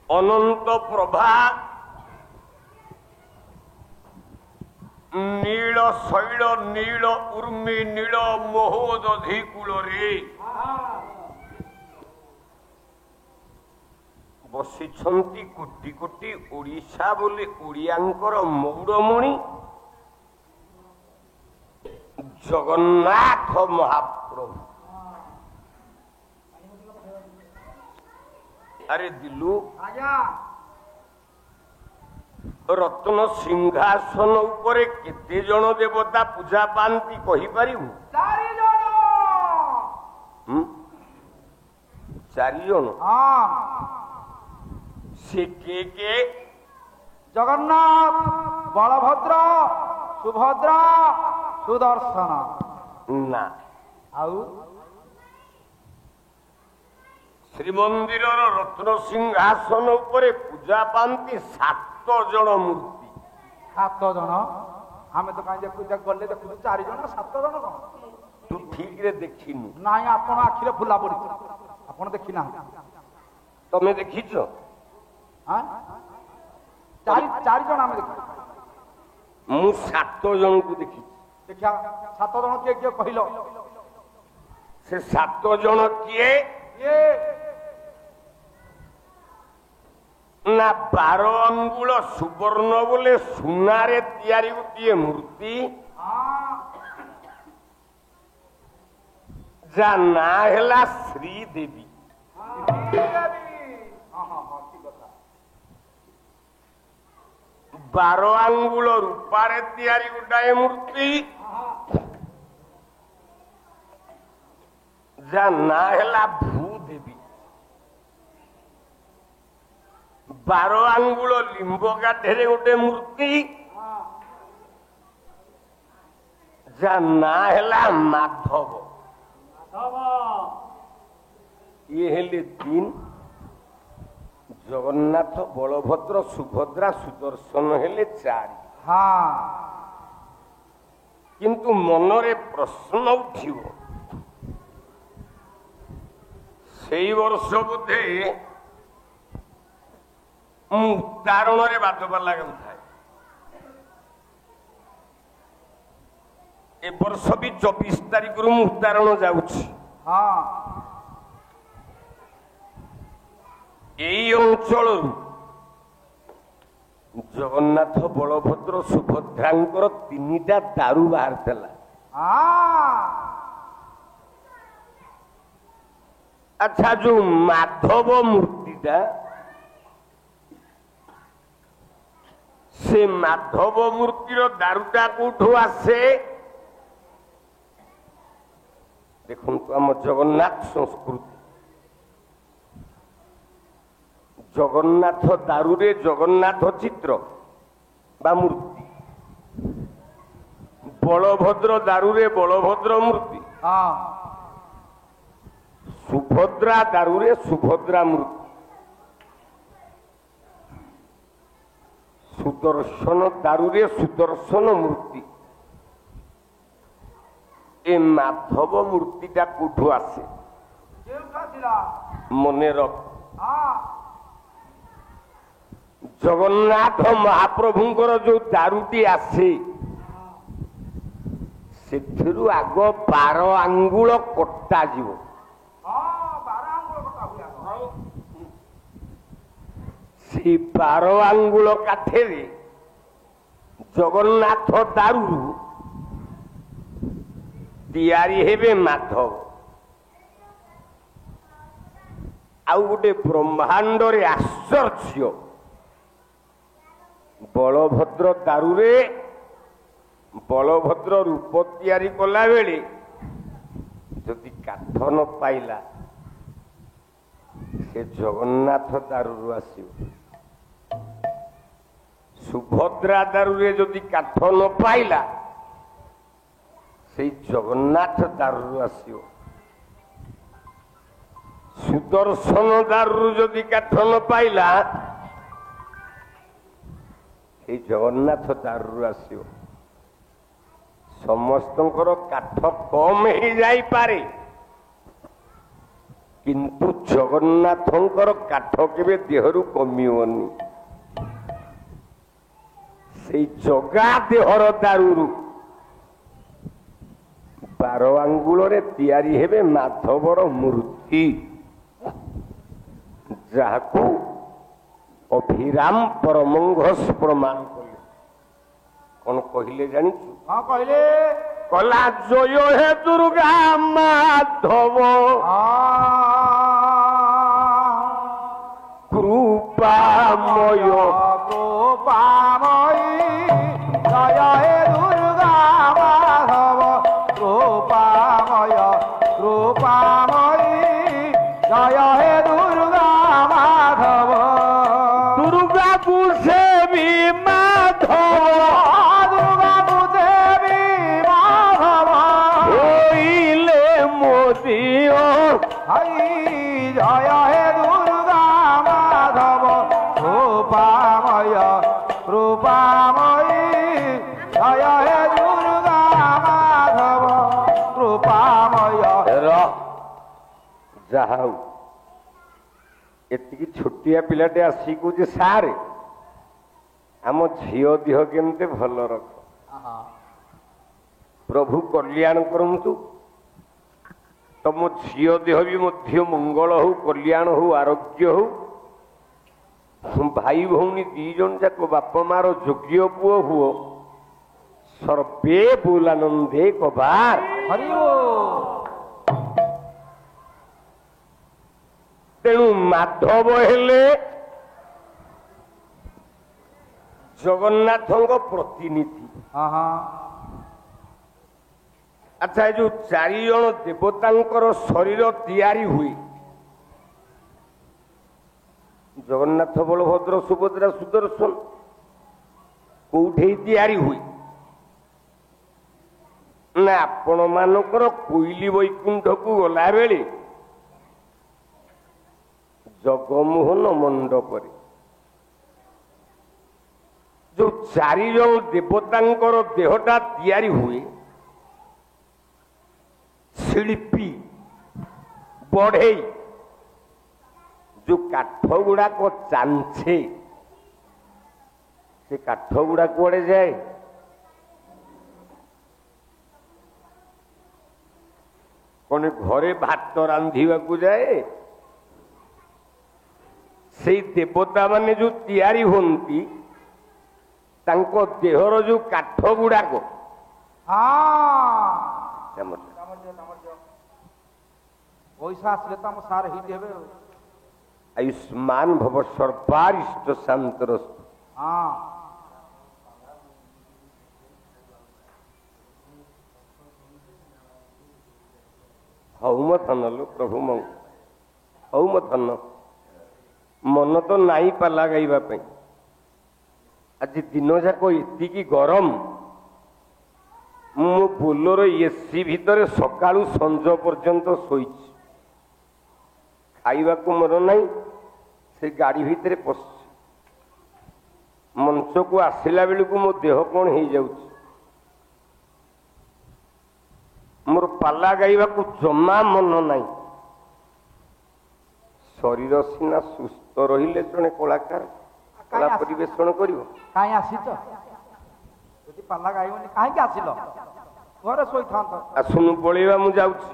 ଅନନ୍ତ ପ୍ରଭା ନୀଳ ଶୈଳ ନୀଳ ଉର୍ମି ନୀଳ ମହୋଦଧି କୂଳରେ ବସିଛନ୍ତି କୋଟି କୋଟି ଓଡ଼ିଶା ବୋଲି ଓଡ଼ିଆଙ୍କର ମୌଡ଼ମଣି ଜଗନ୍ନାଥ ମହାପ୍ରଭୁ। ଆରେ ଦିଲୁ ରତ୍ନ ସିଂହାସନ ଉପରେ କେତେ ଜଣ ଦେବତା ପୂଜା ପାଆନ୍ତି କହିପାରିବୁ? 4 ଜଣ। 4 ଜଣ। ସେ କେ କେ? ଜଗନ୍ନାଥ, ବଳଭଦ୍ର, ସୁଭଦ୍ରା, ସୁଦର୍ଶନ। ନା, ଆଉ ଶ୍ରୀମନ୍ଦିରର ରତ୍ନ ସିଂହାସନ ଉପରେ ପୂଜା ପାଆନ୍ତି 7 ଜଣ ମୂର୍ତ୍ତି। 7 ଜଣ? ଆମେ ତ କାହିଁ ଗଲେ ଦେଖୁଛୁ 4 ଜଣ, 7 ଜଣ କଣ? ତୁ ଠିକରେ ଦେଖିନୁ। ନାଇଁ, ଆପଣ ଆଖିରେ ଫୁଲା ପଡିଛି, ଆପଣ ଦେଖି ନାହାନ୍ତି। ତମେ ଦେଖିଛ? 4 ଜଣ ଆମେ ଦେଖିଛୁ। ମୁଁ 7 ଜଣଙ୍କୁ ଦେଖିଛି। ଦେଖିଆ 7 ଜଣ କିଏ କିଏ କହିଲ? ସେ 7 ଜଣ କିଏ? ନା 12 ଅଙ୍ଗୁଳ ସୁବର୍ଣ୍ଣ ବୋଲେ ସୁନାରେ ତିଆରି ଗୋଟିଏ ମୂର୍ତ୍ତି, ଯା ନାଁ ହେଲା ଶ୍ରୀଦେବୀ। 12 ଆଙ୍ଗୁଳ ରୂପାରେ ତିଆରି ଗୋଟାଏ ମୂର୍ତ୍ତି, ଯା ନାଁ ହେଲା ଭୂଦେବୀ। 12 ଆଙ୍ଗୁଳ ଲିମ୍ବ କାଠରେ ଗୋଟେ ମୂର୍ତ୍ତି, ଯା ନାଁ ହେଲା ମାଧବ। ଇଏ ହେଲେ 3, ଜଗନ୍ନାଥ, ବଳଭଦ୍ର, ସୁଭଦ୍ରା, ସୁଦର୍ଶନ ହେଲେ 4। କିନ୍ତୁ ମନରେ ପ୍ରଶ୍ନ ଉଠିବ, ସେଇ ବର୍ଷ ବୋଧେ ମୁଁ ଉତ୍ତାରଣରେ ବାଦପାଲା ଗାଉଥାଏ। ଏ ବର୍ଷ ବି 24 ତାରିଖରୁ ମୁଁ ଉତ୍ତାରଣ ଯାଉଛି। ଏଇ ଅଞ୍ଚଳରୁ ଜଗନ୍ନାଥ, ବଳଭଦ୍ର, ସୁଭଦ୍ରାଙ୍କର 3ଟା ଦାରୁ ବାହାରିଥିଲା। ଆଚ୍ଛା, ଯୋଉ ମାଧବ ମୂର୍ତ୍ତିଟା, ସେ ମାଧବ ମୂର୍ତ୍ତିର ଦାରୁଟା କୋଉଠୁ ଆସେ? ଦେଖନ୍ତୁ, ଆମ ଜଗନ୍ନାଥ ସଂସ୍କୃତି, ଜଗନ୍ନାଥ ଦାରୁରେ ଜଗନ୍ନାଥ ଚିତ୍ର ବା ମୂର୍ତ୍ତି, ବଳଭଦ୍ର ଦାରୁରେ ବଳଭଦ୍ର ମୂର୍ତ୍ତି, ସୁଭଦ୍ରା ଦାରୁରେ ସୁଭଦ୍ରା ମୂର୍ତ୍ତି, ସୁଦର୍ଶନ ଦାରୁରେ ସୁଦର୍ଶନ ମୂର୍ତ୍ତି। ଏ ମାଧବ ମୂର୍ତ୍ତିଟା କୋଉଠୁ ଆସେ ମନେ ରଖ। ଜଗନ୍ନାଥ ମହାପ୍ରଭୁଙ୍କର ଯୋଉ ଦାରୁଟି ଆସେ, ସେଥିରୁ ଆଗ 12 ଆଙ୍ଗୁଳ କଟା ଯିବ। ସେ 12 ଆଙ୍ଗୁଳ କାଠରେ ଜଗନ୍ନାଥ ଦାରୁରୁ ତିଆରି ହେବେ ମାଧବ। ଆଉ ଗୋଟେ ବ୍ରହ୍ମାଣ୍ଡରେ ଆଶ୍ଚର୍ଯ୍ୟ, ବଳଭଦ୍ର ଦାରୁରେ ବଳଭଦ୍ର ରୂପ ତିଆରି କଲା ବେଳେ ଯଦି କାଠ ନ ପାଇଲା, ସେ ଜଗନ୍ନାଥ ଦାରୁରୁ ଆସିବ। ସୁଭଦ୍ରା ଦାରୁରେ ଯଦି କାଠ ନ ପାଇଲା, ସେଇ ଜଗନ୍ନାଥ ଦାରୁରୁ ଆସିବ। ସୁଦର୍ଶନ ଦାରୁରୁ ଯଦି କାଠ ନ ପାଇଲା, ସେଇ ଜଗନ୍ନାଥ ଦାରୁରୁ ଆସିବ। ସମସ୍ତଙ୍କର କାଠ କମ ହେଇଯାଇପାରେ, କିନ୍ତୁ ଜଗନ୍ନାଥଙ୍କର କାଠ କେବେ ଦେହରୁ କମିବନି। ସେଇ ଜଗା ଦେହର ଦାରୁରୁ 12 ଆଙ୍ଗୁଳରେ ତିଆରି ହେବେ ମାଧବର ମୂର୍ତ୍ତି, ଯାହାକୁ ଅଭିରାମ ପରମଂଘସ ପ୍ରମାଣ କଲେ। କଣ କହିଲେ ଜାଣିଛୁ? ହଁ କହିଲେ, କଲା ଜୟ ହେ ଦୁର୍ଗା ମାଧବ କୃପାମୟ କୃପାମୟୀ ଜୟ ହେ ଦୁର୍ଗା ମାଧବ କୃପାମୟ କୃପାମୟୀ ଜୟ ହେ ଦୁର୍ଗା ମାଧବ। ଦୁର୍ଗାକୁ ସେବି ମାଧବ, ଦୁର୍ଗାକୁ ଦେବୀ ମାଧବ ହୋଇଲେ ମୋଦିଅ ହଇ ଜୟ ହେ ଦୁର୍ଗା ମାଧବ କୃପାମୟ କୃପାମୟୀ ଜୟ ହେ ଦୁର୍ଗା ମାଧବ କୃପାମୟ। ଯାହା ହଉ ଏତିକି ଛୋଟିଆ ପିଲାଟେ ଆସି କହୁଛି ସାର୍ ଆମ ଝିଅ ଦେହ କେମିତି ଭଲ ରଖ, ପ୍ରଭୁ କଲ୍ୟାଣ କରନ୍ତୁ, ତମ ଝିଅ ଦେହ ବି ମଧ୍ୟ ମଙ୍ଗଳ ହଉ, କଲ୍ୟାଣ ହଉ, ଆରୋଗ୍ୟ ହଉ। ଭାଇ ଭଉଣୀ 2 ଜଣ ଯାକ ବାପା ମାର ଯୋଗ୍ୟ ପୁଅ ହୁଅ, ସର୍ବେ ବୁଲାନନ୍ଦେ କବାର। ହରି ଓ ତେଣୁ ମାଧବ ହେଲେ ଜଗନ୍ନାଥଙ୍କ ପ୍ରତିନିଧି। ଆଚ୍ଛା, ଏ ଯୋଉ 4 ଜଣ ଦେବତାଙ୍କର ଶରୀର ତିଆରି ହୁଏ, ଜଗନ୍ନାଥ, ବଳଭଦ୍ର, ସୁଭଦ୍ରା, ସୁଦର୍ଶନ, କୋଉଠି ତିଆରି ହୁଏ ନା ଆପଣ ମାନଙ୍କର କୋଇଲି ବୈକୁଣ୍ଠକୁ ଗଲାବେଳେ ଜଗମୋହନ ମଣ୍ଡପରେ ଯୋଉ 4 ଜଣ ଦେବତାଙ୍କର ଦେହଟା ତିଆରି ହୁଏ, ଶିଳ୍ପୀ ବଢେଇ ଯୋଉ କାଠ ଗୁଡାକ ଚାଞ୍ଚେ, ସେ କାଠ ଗୁଡା କୁଆଡେ ଯାଏ? କଣ ଘରେ ଭାତ ରାନ୍ଧିବାକୁ ଯାଏ? ସେଇ ଦେବତା ମାନେ ଯୋଉ ତିଆରି ହୁଅନ୍ତି, ତାଙ୍କ ଦେହର ଯୋଉ କାଠ ଗୁଡାକ ପଇସା ଆସିଲେ ତ ଆମ ସାର୍ ହିଟ୍ ହେବେ। ଆୟୁଷ୍ମାନ ଭବ ସର୍ବାରିଷ୍ଟ ଶାନ୍ତରସ୍ତୁ। ହଉ ମ ଧନ ଲୋ ପ୍ରଭୁ, ହଉ ମ ଧନ, ମନ ତ ନାଇଁ ପାଲା ଗାଇବା ପାଇଁ। ଆଜି ଦିନ ଯାକ ଏତିକି ଗରମ, ମୁଁ ବୋଲର ଏସି ଭିତରେ ସକାଳୁ ସଞ୍ଜ ପର୍ଯ୍ୟନ୍ତ ଶୋଇଛି, ଖାଇବାକୁ ମୋର ନାହିଁ, ସେ ଗାଡି ଭିତରେ ପଶିଛି। ମଞ୍ଚକୁ ଆସିଲା ବେଳକୁ ମୋ ଦେହ କଣ ହେଇଯାଉଛି, ମୋର ପାଲା ଗାଇବାକୁ ଜମା ମନ ନାହିଁ। ଶରୀର ସିନା ସୁସ୍ଥ ରହିଲେ ଜଣେ କଳାକାର କଳା ପରିବେଷଣ କରିବ। କାହିଁ ଆସିଛ? ଯଦି ପାଲା ଗାଇବନି କାହିଁକି ଆସିଲ? ଘରେ ଶୋଇଥାନ୍ତ। ଆସୁନୁ ପଳେଇବା, ମୁଁ ଯାଉଛି।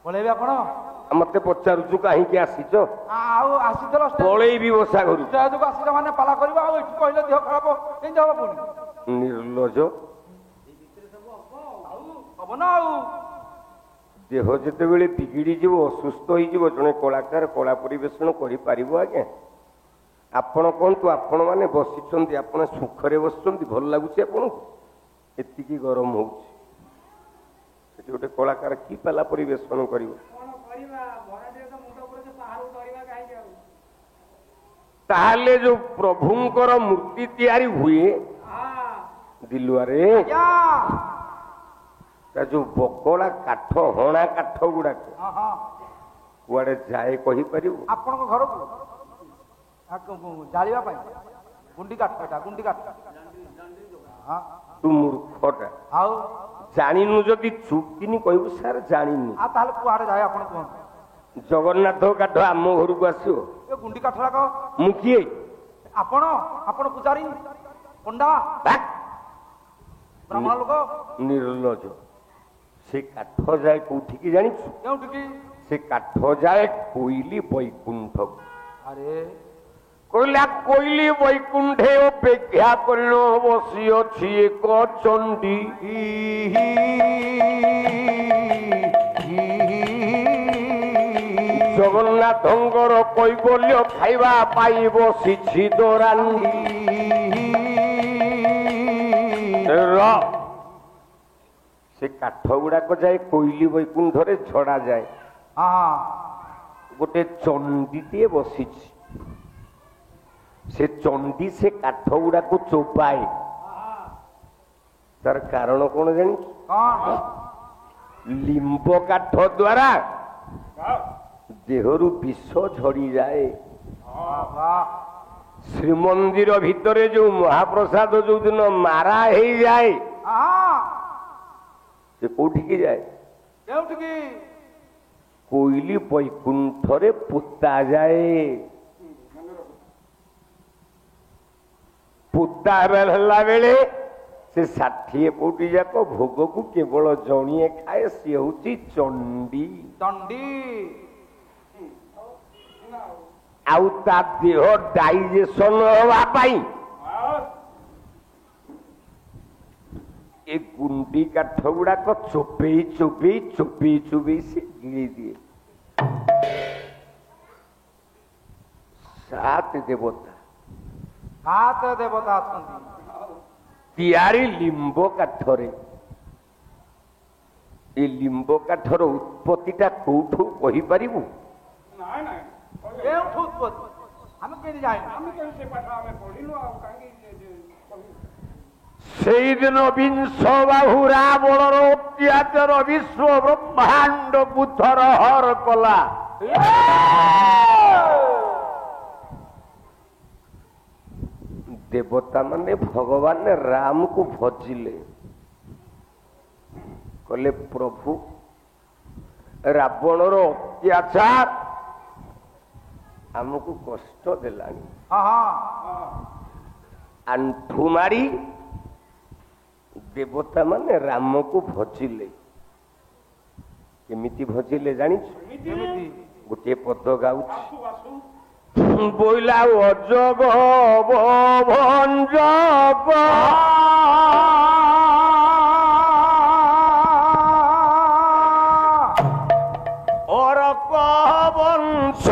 ପଳେଇବେ ଆପଣ? ମତେ ପଚାରୁଛୁ କାହିଁକି ଆସିଛ? ଆଉ ଆସିଥିଲ ପଳେଇବି ବସା ଘରୁ। ଷ୍ଟେଜକୁ ଆସିଲ ମାନେ ପାଲା କରିବ, ଆଉ ଏଠି କହିଲେ ଦେହ ଖରାପ କେମିତି ହବ? ପୁଣି ନିର୍ଲଜ ହବ ନା। ଆଉ ଦେହ ଯେତେବେଳେ ବିଗିଡି ଯିବ, ଅସୁସ୍ଥ ହେଇଯିବ, ଜଣେ କଳାକାର କଳା ପରିବେଷଣ କରିପାରିବ? ଆଜ୍ଞା ଆପଣ କୁହନ୍ତୁ, ଆପଣ ମାନେ ବସିଛନ୍ତି, ଆପଣ ସୁଖରେ ବସିଛନ୍ତି, ଭଲ ଲାଗୁଛି ଆପଣଙ୍କୁ? ଏତିକି ଗରମ ହଉଛି, ସେଠି ଗୋଟେ କଳାକାର କି ପାଲା ପରିବେଷଣ କରିବ? ତାହେଲେ ଯୋଉ ପ୍ରଭୁଙ୍କର ମୂର୍ତ୍ତି ତିଆରି ହୁଏ ଦିଲୁଆରେ, ତା ଯୋଉ ବକଳା କାଠ, ହଣା କାଠ ଗୁଡାକ କୁଆଡେ ଯାଏ କହିପାରିବୁ? ଆପଣଙ୍କ ଘରକୁ ଜାଳିବା ପାଇଁ ଗୁଣ୍ଡି କାଠ, ଏଟା ଗୁଣ୍ଡି କାଠ। ତୁ ମୂର୍ଖଟା, ଆଉ ଜାଣିନୁ ଯଦି ଚୁପ୍ କିନି କହିବୁ ସାର୍ ଜାଣିନି। ଆଉ ତାହେଲେ କୁଆଡେ ଯାଏ ଆପଣ କୁହନ୍ତୁ? ଜଗନ୍ନାଥ କାଠ ଆମ ଘରକୁ ଆସିବ? ଏ ଗୁଣ୍ଡି କାଠ ଯାକ ମୁଁ କିଏ? ଆପଣ ଆପଣ ପୂଜାରୀ ପଣ୍ଡା ଭାକ୍! ବ୍ରାହ୍ମଣ ଲୋକ ନିର୍ଲଜ। ସେ କାଠ ଯାଏ କୋଉଠିକି ଜାଣିଛୁ? କେଉଁଠିକି? ସେ କାଠ ଯାଏ କୋଇଲି ବୈକୁଣ୍ଠ। ଆରେ କହିଲା କୋଇଲି ବୈକୁଣ୍ଠେ ଅପେକ୍ଷା କରିଣ ବସିଅଛି ଏକ ଚଣ୍ଡୀ। ଜଗନ୍ନାଥଙ୍କର କୈବଲ୍ୟ ଖାଇବା ପାଇଁ ବସିଛି ଦରାଣ୍ଡି। ସେ କାଠ ଗୁଡାକ ଯାଏ କୋଇଲି ବୈକୁଣ୍ଠରେ ଛଡା ଯାଏ। ହଁ ଗୋଟେ ଚଣ୍ଡୀଟିଏ ବସିଛି। ସେ ଚଣ୍ଡୀ ସେ କାଠ ଗୁଡାକୁ ଚୋପାଏ। ତାର କାରଣ କଣ ଜାଣିଛୁ? କଣ? ଲିମ୍ବ କାଠ ଦ୍ୱାରା ଦେହରୁ ବିଷ ଝଡିଯାଏ। ଶ୍ରୀମନ୍ଦିର ଭିତରେ ଯୋଉ ମହାପ୍ରସାଦ ଯୋଉ ଦିନ ମାରା ହେଇଯାଏ ସେ କୋଉଠିକି ଯାଏ? କେଉଁଠିକି? କୋଇଲି ବୈକୁଣ୍ଠରେ ପୋତା ଯାଏ। ପୋତା ହେଲା ବେଳେ ସେ 60 ପଉଟି ଯାକ ଭୋଗକୁ କେବଳ ଜଣିଏ ଖାଏ, ସିଏ ହଉଛି ଚଣ୍ଡୀ। ଚଣ୍ଡୀ ଆଉ ତା ଦେହ ଡାଇଜେସନ ହବା ପାଇଁ ଏ ଗୁଣ୍ଡି କାଠ ଗୁଡାକ ଚୋବେଇ ଚୋବେଇ ଚୋବେଇ ଚୋବେଇ ସେ ଗିଳି ଦିଏ। 7 ଦେବତା ହାତ ଦେବତା ଅଛନ୍ତି ତିଆରି ଲିମ୍ବ କାଠରେ। ଏ ଲିମ୍ବ କାଠର ଉତ୍ପତ୍ତିଟା କୋଉଠୁ କହିପାରିବୁ? କେଉଁଠୁ ଉତ୍ପତ୍ତି ଆମେ କେମିତି ଜାଣିନୁ? ସେଇଦିନ ବିଂଶ ବାହୁ ରାବଣର ଅତ୍ୟାଚାର ବିଶ୍ୱ ବ୍ରହ୍ମାଣ୍ଡ ବୁଦ୍ଧର ହର କଲା। ଦେବତା ମାନେ ଭଗବାନ ରାମକୁ ଭଜିଲେ, କହିଲେ ପ୍ରଭୁ ରାବଣର ଅତ୍ୟାଚାର ଆମକୁ କଷ୍ଟ ଦେଲାଣି। ଆଣ୍ଠୁ ମାରି ଦେବତା ମାନେ ରାମକୁ ଭଜିଲେ। କେମିତି ଭଜିଲେ ଜାଣିଛୁ? ଗୋଟିଏ ପଦ ଗାଉଛି। ବୋଇଲା ଅଜଗ ଭଞ୍ଜକ ଅରକ ବଂଶ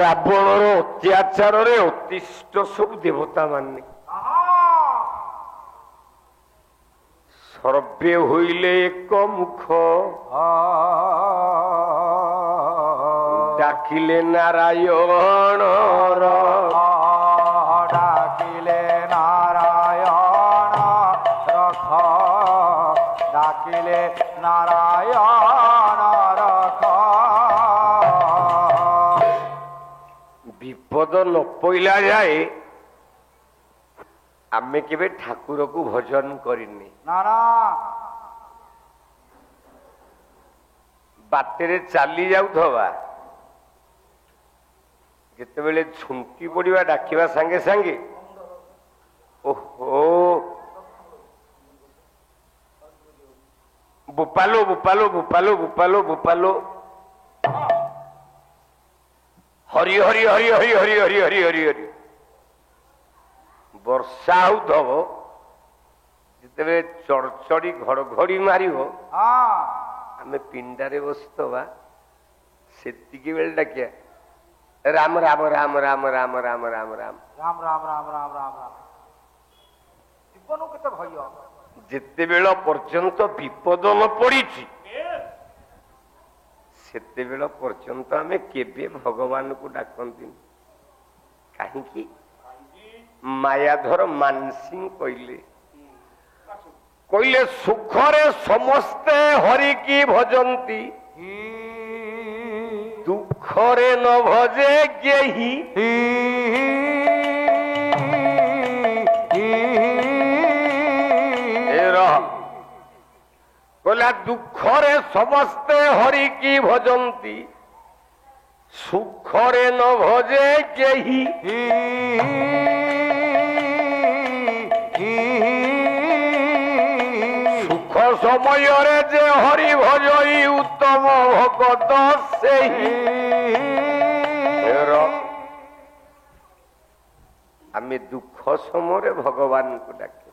ରାବଣର ଅତ୍ୟାଚାରରେ ଅତିଷ୍ଠ ସବୁ ଦେବତା ମାନେ ସର୍ବେ ହୋଇଲେ ଏକ ମୁଖ ଡାକିଲେ ନାରାୟଣର ଡାକିଲେ ନାରାୟଣ ରଖ ଡାକିଲେ ନାରାୟଣ ରଖ ବିପଦ ନ ପଇଲା ଯାଏ ଆମେ କେବେ ଠାକୁରକୁ ଭଜନ କରିନି। ନା ନା ବାଟରେ ଚାଲି ଯାଉଥିବା ଯେତେବେଳେ ଝୁଣ୍ଟି ପଡିବା ଡାକିବା ସାଙ୍ଗେ ସାଙ୍ଗେ ଓହୋ ବୋପାଲୋ ବୋପାଲୋ ବୋପାଲୋ ବୋପାଲୋ ବୋପାଲୋ ହରି ହରି ହରି ହରି ହରି ହରି ହରି ହରି ହରି ବର୍ଷା ହଉଥିବ ଯେତେବେଳେ ଚଡଚଡି ଘଡଘଡି ମାରିବ ଆମେ ପିଣ୍ଡାରେ ବସିଥିବା ସେତିକି ବେଳେ ଡାକିଆ ରାମ ରାମ ରାମ ରାମ ରାମ ରାମ ରାମ ରାମ ରାମ ରାମ ରାମ ରାମ ରାମ ରାମ ଜୀବନକୁ କେତେ ଭୟ ଯେତେବେଳ ପର୍ଯ୍ୟନ୍ତ ବିପଦ ନ ପଡିଛି ସେତେବେଳ ପର୍ଯ୍ୟନ୍ତ ଆମେ କେବେ ଭଗବାନଙ୍କୁ ଡାକନ୍ତିନି। କାହିଁକି? ମାୟାଧର ମାନସିଂ କହିଲେ ସୁଖରେ ସମସ୍ତେ ହରିକି ଭଜନ୍ତି ଦୁଃଖରେ ନ ଭଜେ କେହି କହିଲା ଦୁଃଖରେ ସମସ୍ତେ ହରିକି ଭଜନ୍ତି ସୁଖରେ ନ ଭଜେ କେହି ସୁଖ ସମୟରେ ଯେ ହରି ଭଜଇ ଉତ୍ତମ ଭଗତ ସେହି ଆମେ ଦୁଃଖ ସମୟରେ ଭଗବାନଙ୍କୁ ଡାକେ।